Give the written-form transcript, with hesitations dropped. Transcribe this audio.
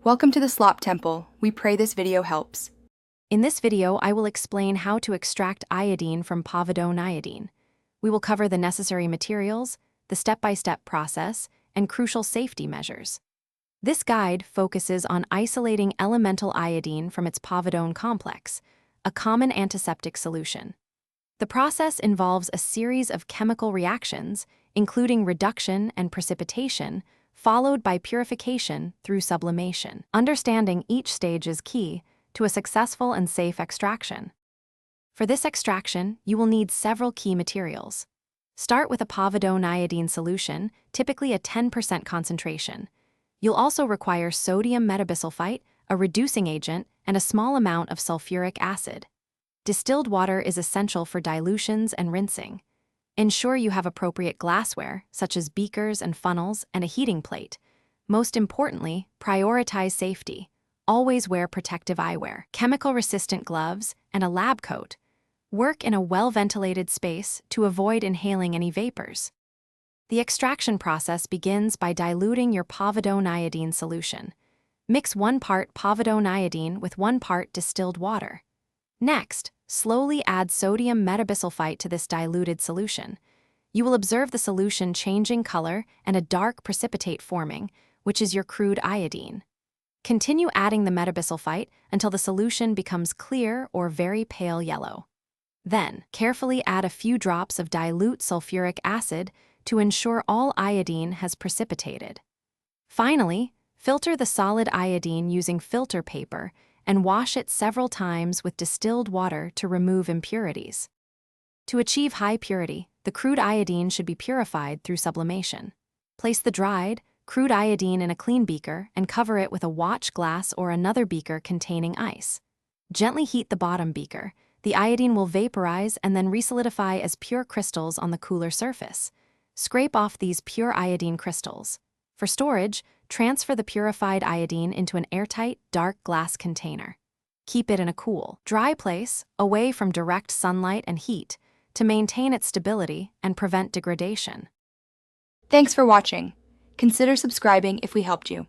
Welcome to the Slop Temple. We pray this video helps. In this video, I will explain how to extract iodine from povidone-iodine. We will cover the necessary materials, the step-by-step process, and crucial safety measures. This guide focuses on isolating elemental iodine from its povidone complex, a common antiseptic solution. The process involves a series of chemical reactions, including reduction and precipitation, followed by purification through sublimation. Understanding each stage is key to a successful and safe extraction. For this extraction, you will need several key materials. Start with a povidone-iodine solution, typically a 10% concentration. You'll also require sodium metabisulfite, a reducing agent, and a small amount of sulfuric acid. Distilled water is essential for dilutions and rinsing. Ensure you have appropriate glassware, such as beakers and funnels, and a heating plate. Most importantly, prioritize safety. Always wear protective eyewear, chemical-resistant gloves, and a lab coat. Work in a well-ventilated space to avoid inhaling any vapors. The extraction process begins by diluting your povidone-iodine solution. Mix 1 part povidone-iodine with 1 part distilled water. Next, slowly add sodium metabisulfite to this diluted solution. You will observe the solution changing color and a dark precipitate forming, which is your crude iodine. Continue adding the metabisulfite until the solution becomes clear or very pale yellow. Then, carefully add a few drops of dilute sulfuric acid to ensure all iodine has precipitated. Finally, filter the solid iodine using filter paper and wash it several times with distilled water to remove impurities. To achieve high purity, the crude iodine should be purified through sublimation. Place the dried, crude iodine in a clean beaker and cover it with a watch glass or another beaker containing ice. Gently heat the bottom beaker. The iodine will vaporize and then resolidify as pure crystals on the cooler surface. Scrape off these pure iodine crystals. For storage, transfer the purified iodine into an airtight, dark glass container. Keep it in a cool, dry place, away from direct sunlight and heat, to maintain its stability and prevent degradation. Thanks for watching. Consider subscribing if we helped you.